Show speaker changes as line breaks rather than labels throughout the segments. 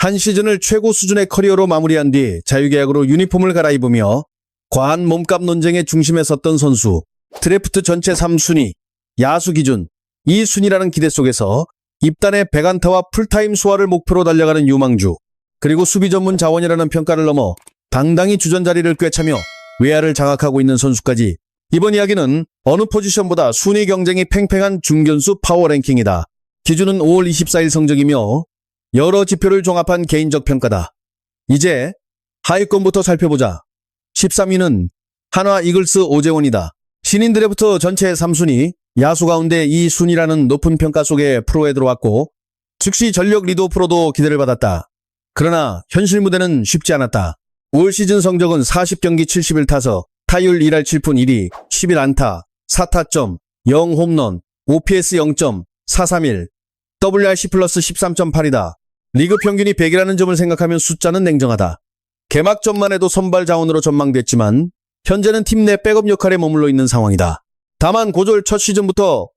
한 시즌을 최고 수준의 커리어로 마무리한 뒤 자유계약으로 유니폼을 갈아입으며 과한 몸값 논쟁의 중심에 섰던 선수, 드래프트 전체 3순위, 야수 기준 2순위라는 기대 속에서 입단의 100안타와 풀타임 수화를 목표로 달려가는 유망주, 그리고 수비 전문 자원이라는 평가를 넘어 당당히 주전 자리를 꿰차며 외야를 장악하고 있는 선수까지. 이번 이야기는 어느 포지션보다 순위 경쟁이 팽팽한 중견수 파워 랭킹이다. 기준은 5월 24일 성적이며 여러 지표를 종합한 개인적 평가다. 이제 하위권부터 살펴보자. 13위는 한화 이글스 오재원이다. 신인 드래프트 전체 3순위, 야수 가운데 2순위라는 높은 평가 속에 프로에 들어왔고 즉시 전력 리더 프로도 기대를 받았다. 그러나 현실 무대는 쉽지 않았다. 올 시즌 성적은 40경기 71타석, 타율 1할 7푼 1위, 11안타, 4타점, 0홈런, OPS 0.431, WRC 플러스 13.8이다. 리그 평균이 100이라는 점을 생각하면 숫자는 냉정하다. 개막전만 해도 선발 자원으로 전망됐지만 현재는 팀 내 백업 역할에 머물러 있는 상황이다. 다만 고졸 첫 시즌부터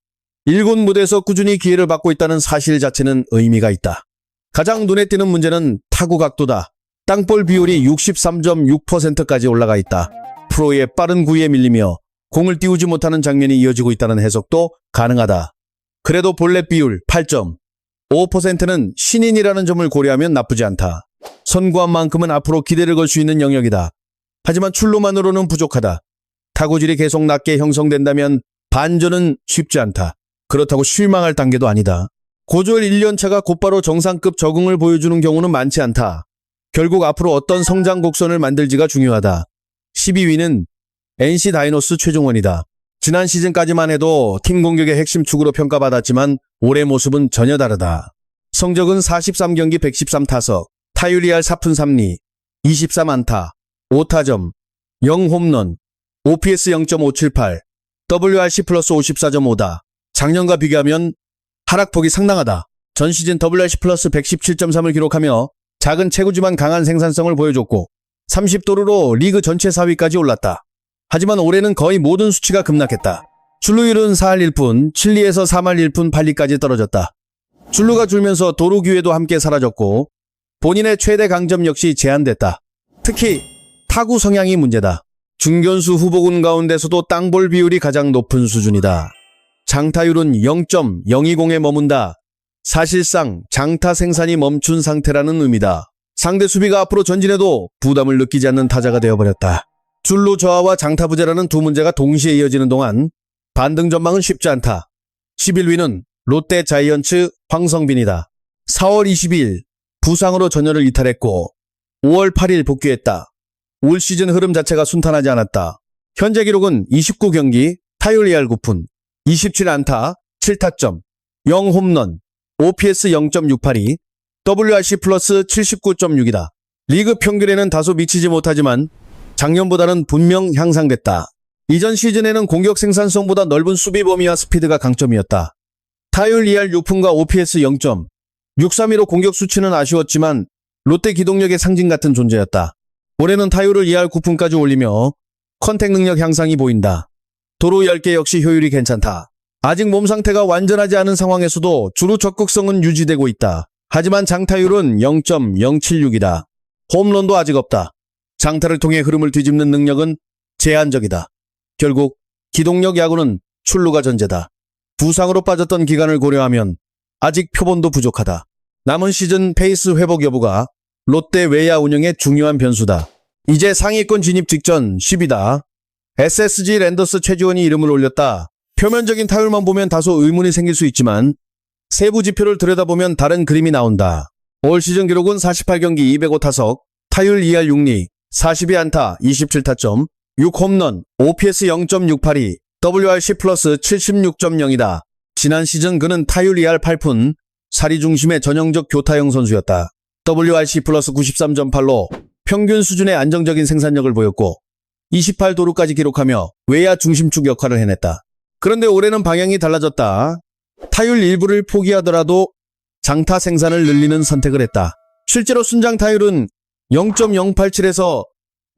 1군 무대에서 꾸준히 기회를 받고 있다는 사실 자체는 의미가 있다. 가장 눈에 띄는 문제는 타구 각도다. 땅볼 비율이 63.6%까지 올라가 있다. 프로의 빠른 구위에 밀리며 공을 띄우지 못하는 장면이 이어지고 있다는 해석도 가능하다. 그래도 볼넷 비율 8.5%는 신인이라는 점을 고려하면 나쁘지 않다. 선구한 만큼은 앞으로 기대를 걸 수 있는 영역이다. 하지만 출루만으로는 부족하다. 타구질이 계속 낮게 형성된다면 반전은 쉽지 않다. 그렇다고 실망할 단계도 아니다. 고졸 1년차가 곧바로 정상급 적응을 보여주는 경우는 많지 않다. 결국 앞으로 어떤 성장 곡선을 만들지가 중요하다. 12위는 NC 다이노스 최종원이다. 지난 시즌까지만 해도 팀 공격의 핵심 축으로 평가받았지만 올해 모습은 전혀 다르다. 성적은 43경기 113타석, 타율 2할 4푼 3리, 23안타, 5타점, 0홈런, OPS 0.578, WRC 플러스 54.5다. 작년과 비교하면 하락폭이 상당하다. 전 시즌 WRC 플러스 117.3을 기록하며 작은 체구지만 강한 생산성을 보여줬고 30도루로 리그 전체 4위까지 올랐다. 하지만 올해는 거의 모든 수치가 급락했다. 출루율은 4할 1푼, 7리에서 3할 1푼 8리까지 떨어졌다. 출루가 줄면서 도루 기회도 함께 사라졌고 본인의 최대 강점 역시 제한됐다. 특히 타구 성향이 문제다. 중견수 후보군 가운데서도 땅볼 비율이 가장 높은 수준이다. 장타율은 0.020에 머문다. 사실상 장타 생산이 멈춘 상태라는 의미다. 상대 수비가 앞으로 전진해도 부담을 느끼지 않는 타자가 되어버렸다. 출루 저하와 장타 부재라는 두 문제가 동시에 이어지는 동안 반등 전망은 쉽지 않다. 11위는 롯데 자이언츠 황성빈이다. 4월 22일 부상으로 전열을 이탈했고 5월 8일 복귀했다. 올 시즌 흐름 자체가 순탄하지 않았다. 현재 기록은 29경기, 타율 2할 9푼, 27안타, 7타점, 0홈런, OPS 0.68이, WRC 플러스 79.6이다. 리그 평균에는 다소 미치지 못하지만 작년보다는 분명 향상됐다. 이전 시즌에는 공격 생산성보다 넓은 수비 범위와 스피드가 강점이었다. 타율 2할 6푼과 OPS 0.632로 공격 수치는 아쉬웠지만 롯데 기동력의 상징 같은 존재였다. 올해는 타율을 2할 9푼까지 올리며 컨택 능력 향상이 보인다. 도루 10개 역시 효율이 괜찮다. 아직 몸 상태가 완전하지 않은 상황에서도 주루 적극성은 유지되고 있다. 하지만 장타율은 0.076이다. 홈런도 아직 없다. 장타를 통해 흐름을 뒤집는 능력은 제한적이다. 결국 기동력 야구는 출루가 전제다. 부상으로 빠졌던 기간을 고려하면 아직 표본도 부족하다. 남은 시즌 페이스 회복 여부가 롯데 외야 운영의 중요한 변수다. 이제 상위권 진입 직전 10위다. SSG 랜더스 최지원이 이름을 올렸다. 표면적인 타율만 보면 다소 의문이 생길 수 있지만 세부 지표를 들여다보면 다른 그림이 나온다. 올 시즌 기록은 48경기 205타석, 타율 2할 6리, 42안타, 27타점, 6홈런, OPS 0.682, WRC 플러스 76.0이다. 지난 시즌 그는 타율 2할 8푼, 사리 중심의 전형적 교타형 선수였다. WRC 플러스 93.8로 평균 수준의 안정적인 생산력을 보였고 28도루까지 기록하며 외야 중심축 역할을 해냈다. 그런데 올해는 방향이 달라졌다. 타율 일부를 포기하더라도 장타 생산을 늘리는 선택을 했다. 실제로 순장 타율은 0.087에서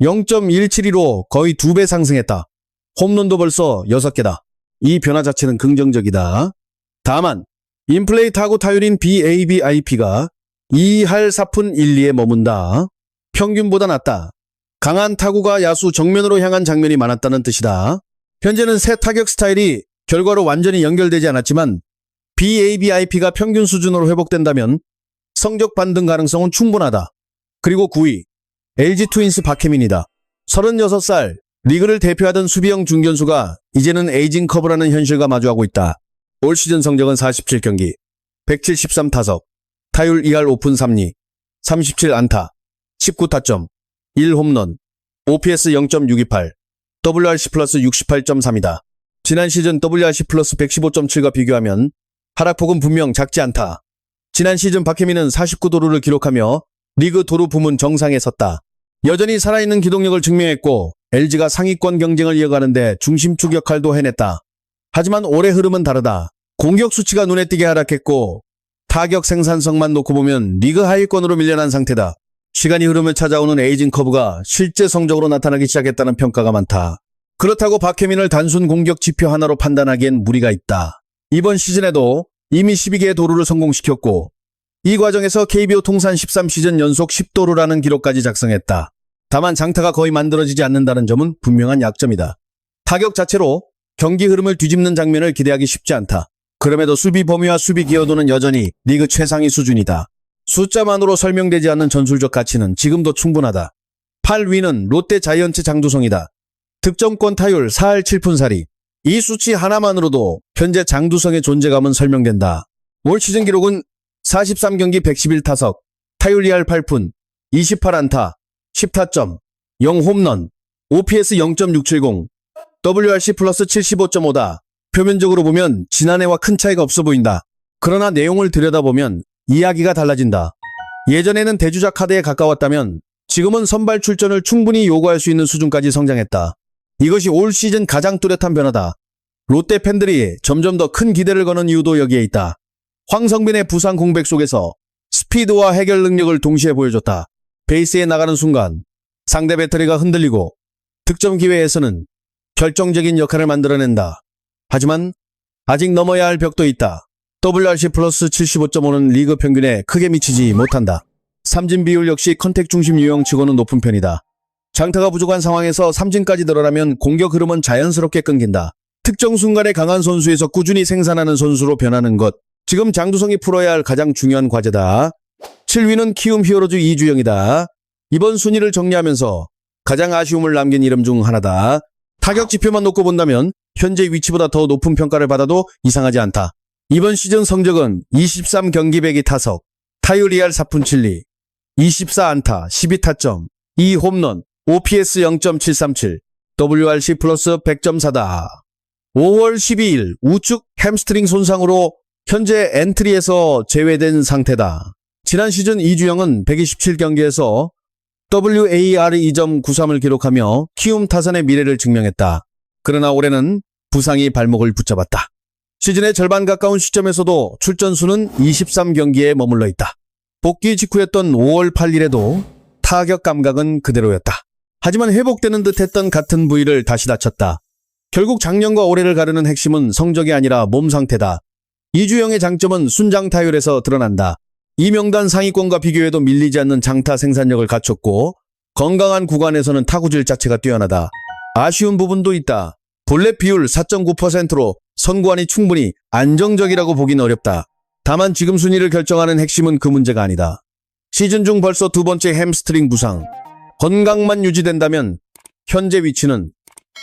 0.172로 거의 2배 상승했다. 홈런도 벌써 6개다. 이 변화 자체는 긍정적이다. 다만 인플레이 타구 타율인 BABIP가 2할 4푼 1, 2에 머문다. 평균보다 낫다. 강한 타구가 야수 정면으로 향한 장면이 많았다는 뜻이다. 현재는 새 타격 스타일이 결과로 완전히 연결되지 않았지만 BABIP가 평균 수준으로 회복된다면 성적 반등 가능성은 충분하다. 그리고 9위 LG 트윈스 박혜민이다. 36살 리그를 대표하던 수비형 중견수가 이제는 에이징 커브라는 현실과 마주하고 있다. 올 시즌 성적은 47경기, 173타석, 타율 2할 5푼 3리, 37안타, 19타점, 1홈런, OPS 0.628, WRC 플러스 68.3이다. 지난 시즌 WRC 플러스 115.7과 비교하면 하락폭은 분명 작지 않다. 지난 시즌 박혜민은 49도루를 기록하며 리그 도루 부문 정상에 섰다. 여전히 살아있는 기동력을 증명했고 LG가 상위권 경쟁을 이어가는데 중심축 역할도 해냈다. 하지만 올해 흐름은 다르다. 공격 수치가 눈에 띄게 하락했고 타격 생산성만 놓고 보면 리그 하위권으로 밀려난 상태다. 시간이 흐르며 찾아오는 에이징 커브가 실제 성적으로 나타나기 시작했다는 평가가 많다. 그렇다고 박혜민을 단순 공격 지표 하나로 판단하기엔 무리가 있다. 이번 시즌에도 이미 12개의 도루를 성공시켰고 이 과정에서 KBO 통산 13시즌 연속 10도루라는 기록까지 작성했다. 다만 장타가 거의 만들어지지 않는다는 점은 분명한 약점이다. 타격 자체로 경기 흐름을 뒤집는 장면을 기대하기 쉽지 않다. 그럼에도 수비 범위와 수비 기여도는 여전히 리그 최상위 수준이다. 숫자만으로 설명되지 않는 전술적 가치는 지금도 충분하다. 8위는 롯데 자이언츠 장두성이다. 득점권 타율 4할 7푼 4리. 이 수치 하나만으로도 현재 장두성의 존재감은 설명된다. 올 시즌 기록은 43경기 111타석, 타율 2할 8푼, 28안타, 10타점, 0홈런, OPS 0.670, WRC 플러스 75.5다. 표면적으로 보면 지난해와 큰 차이가 없어 보인다. 그러나 내용을 들여다보면 이야기가 달라진다. 예전에는 대주자 카드에 가까웠다면 지금은 선발 출전을 충분히 요구할 수 있는 수준까지 성장했다. 이것이 올 시즌 가장 뚜렷한 변화다. 롯데 팬들이 점점 더 큰 기대를 거는 이유도 여기에 있다. 황성빈의 부상 공백 속에서 스피드와 해결 능력을 동시에 보여줬다. 베이스에 나가는 순간 상대 배터리가 흔들리고 득점 기회에서는 결정적인 역할을 만들어낸다. 하지만 아직 넘어야 할 벽도 있다. WRC 플러스 75.5는 리그 평균에 크게 미치지 못한다. 삼진 비율 역시 컨택 중심 유형치고는 높은 편이다. 장타가 부족한 상황에서 삼진까지 늘어나면 공격 흐름은 자연스럽게 끊긴다. 특정 순간에 강한 선수에서 꾸준히 생산하는 선수로 변하는 것. 지금 장두성이 풀어야 할 가장 중요한 과제다. 7위는 키움 히어로즈 이주영이다. 이번 순위를 정리하면서 가장 아쉬움을 남긴 이름 중 하나다. 타격 지표만 놓고 본다면 현재 위치보다 더 높은 평가를 받아도 이상하지 않다. 이번 시즌 성적은 23경기 102타석, 타율 2할 4푼 7리, 24안타, 12타점, 2홈런, OPS 0.737, WRC 플러스 100.4다. 5월 12일 우측 햄스트링 손상으로 현재 엔트리에서 제외된 상태다. 지난 시즌 이주영은 127경기에서 WAR 2.93을 기록하며 키움 타선의 미래를 증명했다. 그러나 올해는 부상이 발목을 붙잡았다. 시즌의 절반 가까운 시점에서도 출전 수는 23경기에 머물러 있다. 복귀 직후였던 5월 8일에도 타격 감각은 그대로였다. 하지만 회복되는 듯했던 같은 부위를 다시 다쳤다. 결국 작년과 올해를 가르는 핵심은 성적이 아니라 몸 상태다. 이주영의 장점은 순장 타율에서 드러난다. 이 명단 상위권과 비교해도 밀리지 않는 장타 생산력을 갖췄고 건강한 구간에서는 타구질 자체가 뛰어나다. 아쉬운 부분도 있다. 볼넷 비율 4.9%로 선구안이 충분히 안정적이라고 보긴 어렵다. 다만 지금 순위를 결정하는 핵심은 그 문제가 아니다. 시즌 중 벌써 두 번째 햄스트링 부상. 건강만 유지된다면 현재 위치는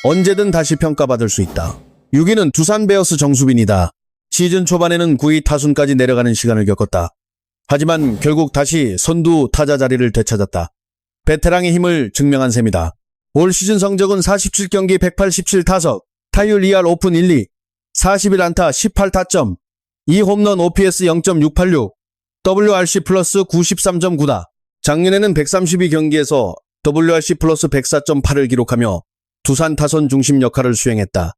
언제든 다시 평가받을 수 있다. 6위는 두산 베어스 정수빈이다. 시즌 초반에는 9위 타순까지 내려가는 시간을 겪었다. 하지만 결국 다시 선두 타자 자리를 되찾았다. 베테랑의 힘을 증명한 셈이다. 올 시즌 성적은 47경기 187타석, 타율 2할 5푼 1리, 41안타 18타점, 2홈런 OPS 0.686, WRC 플러스 93.9다. 작년에는 132경기에서 WRC 플러스 104.8을 기록하며 두산 타선 중심 역할을 수행했다.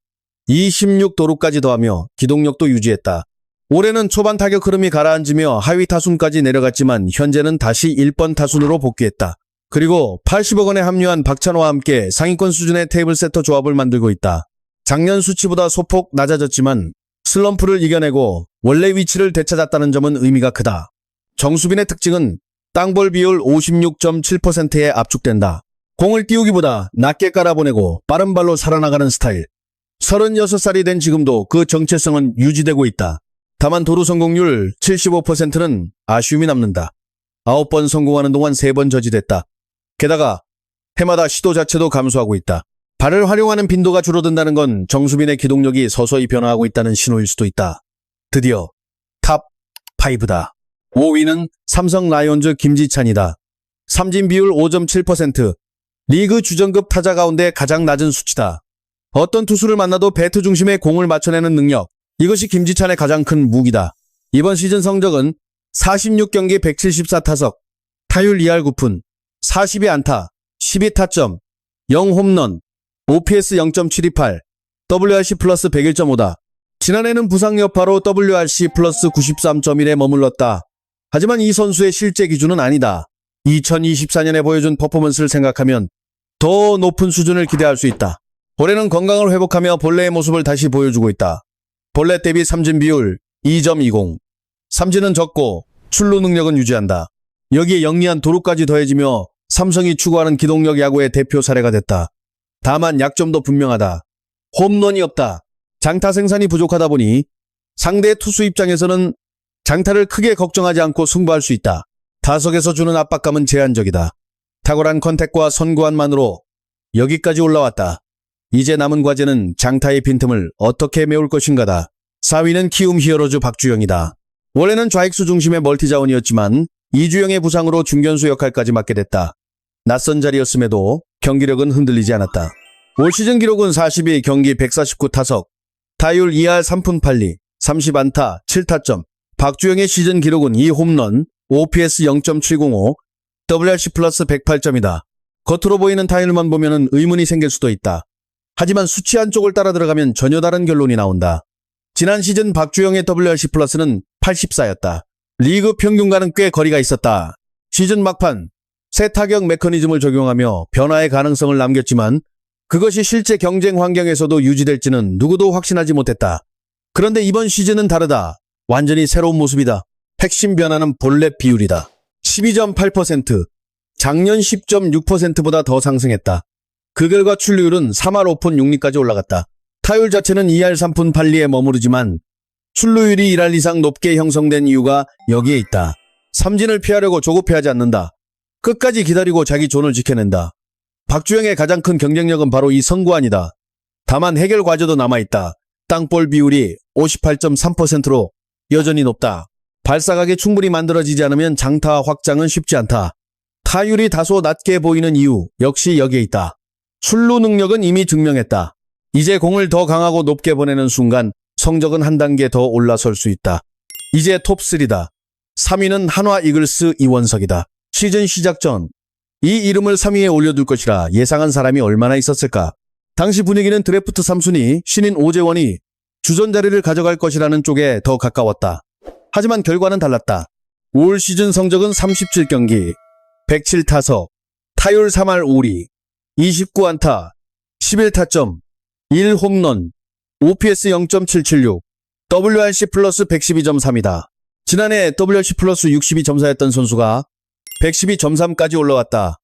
26도루까지 더하며 기동력도 유지했다. 올해는 초반 타격 흐름이 가라앉으며 하위 타순까지 내려갔지만 현재는 다시 1번 타순으로 복귀했다. 그리고 80억 원에 합류한 박찬호와 함께 상위권 수준의 테이블 세터 조합을 만들고 있다. 작년 수치보다 소폭 낮아졌지만 슬럼프를 이겨내고 원래 위치를 되찾았다는 점은 의미가 크다. 정수빈의 특징은 땅볼 비율 56.7%에 압축된다. 공을 띄우기보다 낮게 깔아보내고 빠른 발로 살아나가는 스타일. 36살이 된 지금도 그 정체성은 유지되고 있다. 다만 도루 성공률 75%는 아쉬움이 남는다. 9번 성공하는 동안 3번 저지됐다. 게다가 해마다 시도 자체도 감소하고 있다. 발을 활용하는 빈도가 줄어든다는 건 정수빈의 기동력이 서서히 변화하고 있다는 신호일 수도 있다. 드디어 탑 5다. 5위는 삼성 라이온즈 김지찬이다. 삼진 비율 5.7%. 리그 주전급 타자 가운데 가장 낮은 수치다. 어떤 투수를 만나도 배트 중심에 공을 맞춰내는 능력. 이것이 김지찬의 가장 큰 무기다. 이번 시즌 성적은 46경기 174타석, 타율 2할 9푼, 42안타, 12타점, 0홈런, OPS 0.728, WRC 플러스 101.5다. 지난해는 부상 여파로 WRC 플러스 93.1에 머물렀다. 하지만 이 선수의 실제 기준은 아니다. 2024년에 보여준 퍼포먼스를 생각하면 더 높은 수준을 기대할 수 있다. 올해는 건강을 회복하며 본래의 모습을 다시 보여주고 있다. 본래 대비 삼진 비율 2.20. 삼진은 적고 출루 능력은 유지한다. 여기에 영리한 도루까지 더해지며 삼성이 추구하는 기동력 야구의 대표 사례가 됐다. 다만 약점도 분명하다. 홈런이 없다. 장타 생산이 부족하다 보니 상대 투수 입장에서는 장타를 크게 걱정하지 않고 승부할 수 있다. 타석에서 주는 압박감은 제한적이다. 탁월한 컨택과 선구안만으로 여기까지 올라왔다. 이제 남은 과제는 장타의 빈틈을 어떻게 메울 것인가다. 4위는 키움 히어로즈 박주영이다. 원래는 좌익수 중심의 멀티자원이었지만 이주영의 부상으로 중견수 역할까지 맡게 됐다. 낯선 자리였음에도 경기력은 흔들리지 않았다. 올 시즌 기록은 42경기 149타석, 타율 2할 3푼 8리, 30안타 7타점. 박주영의 시즌 기록은 2홈런, OPS 0.705, WRC 플러스 108점이다. 겉으로 보이는 타율만 보면 의문이 생길 수도 있다. 하지만 수치 한쪽을 따라 들어가면 전혀 다른 결론이 나온다. 지난 시즌 박주영의 WRC 플러스는 84였다. 리그 평균과는 꽤 거리가 있었다. 시즌 막판 새 타격 메커니즘을 적용하며 변화의 가능성을 남겼지만 그것이 실제 경쟁 환경에서도 유지될지는 누구도 확신하지 못했다. 그런데 이번 시즌은 다르다. 완전히 새로운 모습이다. 핵심 변화는 볼넷 비율이다. 12.8%, 작년 10.6%보다 더 상승했다. 그 결과 출루율은 3할 5푼 6리까지 올라갔다. 타율 자체는 2할 3푼 8리에 머무르지만 출루율이 1할 이상 높게 형성된 이유가 여기에 있다. 삼진을 피하려고 조급해하지 않는다. 끝까지 기다리고 자기 존을 지켜낸다. 박주영의 가장 큰 경쟁력은 바로 이 선구안이다. 다만 해결 과제도 남아있다. 땅볼 비율이 58.3%로 여전히 높다. 발사각이 충분히 만들어지지 않으면 장타 확장은 쉽지 않다. 타율이 다소 낮게 보이는 이유 역시 여기에 있다. 출루 능력은 이미 증명했다. 이제 공을 더 강하고 높게 보내는 순간 성적은 한 단계 더 올라설 수 있다. 이제 톱3다. 3위는 한화 이글스 이원석이다. 시즌 시작 전 이 이름을 3위에 올려둘 것이라 예상한 사람이 얼마나 있었을까. 당시 분위기는 드래프트 3순위 신인 오재원이 주전 자리를 가져갈 것이라는 쪽에 더 가까웠다. 하지만 결과는 달랐다. 올 시즌 성적은 37경기, 107타석, 타율 3할 5리, 29안타, 11타점, 1홈런, OPS 0.776, WRC 플러스 112.3이다. 지난해 WRC 플러스 62점사였던 선수가 112.3까지 올라왔다.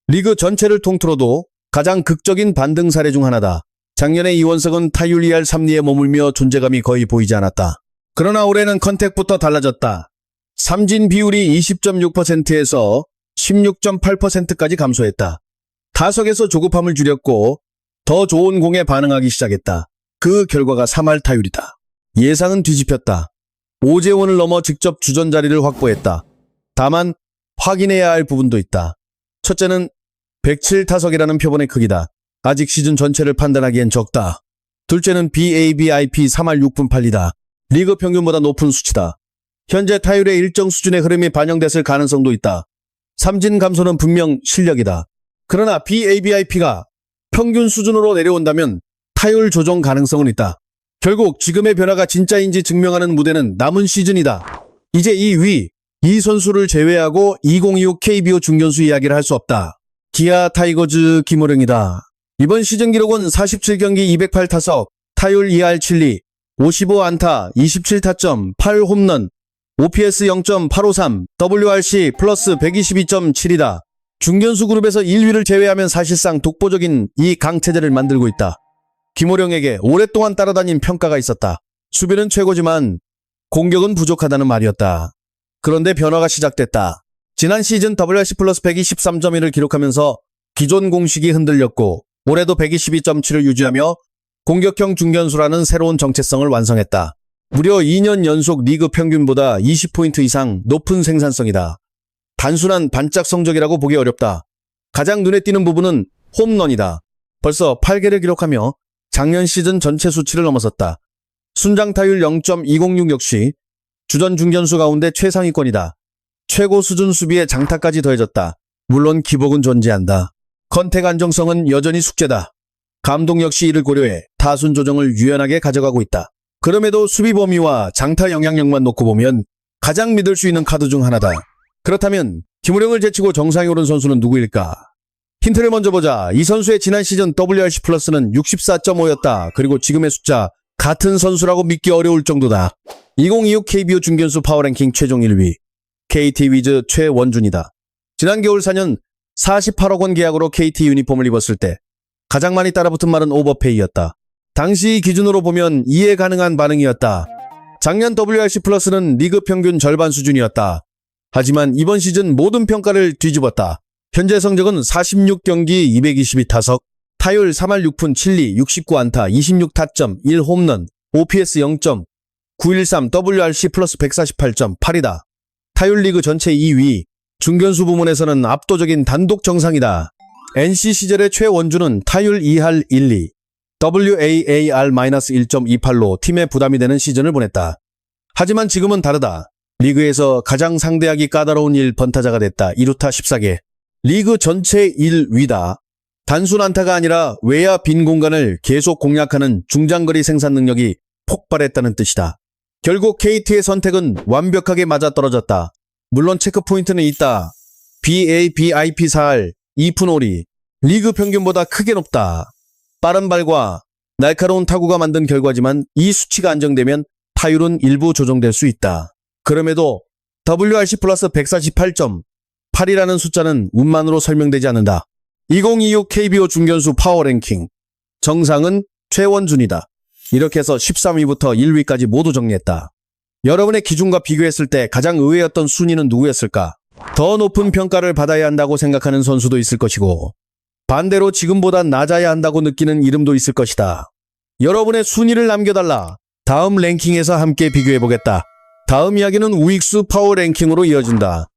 리그 전체를 통틀어도 가장 극적인 반등 사례 중 하나다. 작년에 이원석은 타율 2할 3리에 머물며 존재감이 거의 보이지 않았다. 그러나 올해는 컨택부터 달라졌다. 삼진 비율이 20.6%에서 16.8%까지 감소했다. 타석에서 조급함을 줄였고 더 좋은 공에 반응하기 시작했다. 그 결과가 3할 타율이다. 예상은 뒤집혔다. 오재원을 넘어 직접 주전 자리를 확보했다. 다만 확인해야 할 부분도 있다. 첫째는 107타석이라는 표본의 크기다. 아직 시즌 전체를 판단하기엔 적다. 둘째는 BABIP 3할 6푼 8리다. 리그 평균보다 높은 수치다. 현재 타율의 일정 수준의 흐름이 반영됐을 가능성도 있다. 삼진 감소는 분명 실력이다. 그러나 BABIP가 평균 수준으로 내려온다면 타율 조정 가능성은 있다. 결국 지금의 변화가 진짜인지 증명하는 무대는 남은 시즌이다. 이제 이 선수를 제외하고 2025 KBO 중견수 이야기를 할 수 없다. 기아 타이거즈 김호령이다. 이번 시즌 기록은 47경기 208타석, 타율 2할 7리, 55안타, 27타점, 8홈런, OPS 0.853, WRC 플러스 122.7이다. 중견수 그룹에서 1위를 제외하면 사실상 독보적인 이 강체제를 만들고 있다. 김호령에게 오랫동안 따라다닌 평가가 있었다. 수비는 최고지만 공격은 부족하다는 말이었다. 그런데 변화가 시작됐다. 지난 시즌 WRC 플러스 123.1을 기록하면서 기존 공식이 흔들렸고 올해도 122.7을 유지하며 공격형 중견수라는 새로운 정체성을 완성했다. 무려 2년 연속 리그 평균보다 20포인트 이상 높은 생산성이다. 단순한 반짝 성적이라고 보기 어렵다. 가장 눈에 띄는 부분은 홈런이다. 벌써 8개를 기록하며 작년 시즌 전체 수치를 넘어섰다. 순장 타율 0.206 역시 주전 중견수 가운데 최상위권이다. 최고 수준 수비에 장타까지 더해졌다. 물론 기복은 존재한다. 컨택 안정성은 여전히 숙제다. 감독 역시 이를 고려해 타순 조정을 유연하게 가져가고 있다. 그럼에도 수비 범위와 장타 영향력만 놓고 보면 가장 믿을 수 있는 카드 중 하나다. 그렇다면 김우령을 제치고 정상에 오른 선수는 누구일까? 힌트를 먼저 보자. 이 선수의 지난 시즌 WRC 플러스는 64.5였다. 그리고 지금의 숫자 같은 선수라고 믿기 어려울 정도다. 2026 KBO 중견수 파워랭킹 최종 1위 KT 위즈 최원준이다. 지난 겨울 4년 48억 원 계약으로 KT 유니폼을 입었을 때 가장 많이 따라붙은 말은 오버페이였다. 당시 기준으로 보면 이해 가능한 반응이었다. 작년 WRC 플러스는 리그 평균 절반 수준이었다. 하지만 이번 시즌 모든 평가를 뒤집었다. 현재 성적은 46경기 222타석, 타율 3할 6푼 7리 69안타 26타점 1홈런, OPS 0.913, WRC 플러스 148.8이다. 타율 리그 전체 2위, 중견수 부문에서는 압도적인 단독 정상이다. NC 시절의 최원준은 타율 2할 1리, WAAR-1.28로 팀에 부담이 되는 시즌을 보냈다. 하지만 지금은 다르다. 리그에서 가장 상대하기 까다로운 1번타자가 됐다. 2루타 14개. 리그 전체 1위다. 단순 안타가 아니라 외야 빈 공간을 계속 공략하는 중장거리 생산 능력이 폭발했다는 뜻이다. 결국 KT의 선택은 완벽하게 맞아떨어졌다. 물론 체크포인트는 있다. BABIP 4할 2푼 5리. 리그 평균보다 크게 높다. 빠른 발과 날카로운 타구가 만든 결과지만 이 수치가 안정되면 타율은 일부 조정될 수 있다. 그럼에도 WRC 플러스 148.8이라는 숫자는 운만으로 설명되지 않는다. 2026 KBO 중견수 파워랭킹 정상은 최원준이다. 이렇게 해서 13위부터 1위까지 모두 정리했다. 여러분의 기준과 비교했을 때 가장 의외였던 순위는 누구였을까? 더 높은 평가를 받아야 한다고 생각하는 선수도 있을 것이고 반대로 지금보다 낮아야 한다고 느끼는 이름도 있을 것이다. 여러분의 순위를 남겨달라. 다음 랭킹에서 함께 비교해보겠다. 다음 이야기는 우익수 파워 랭킹으로 이어진다.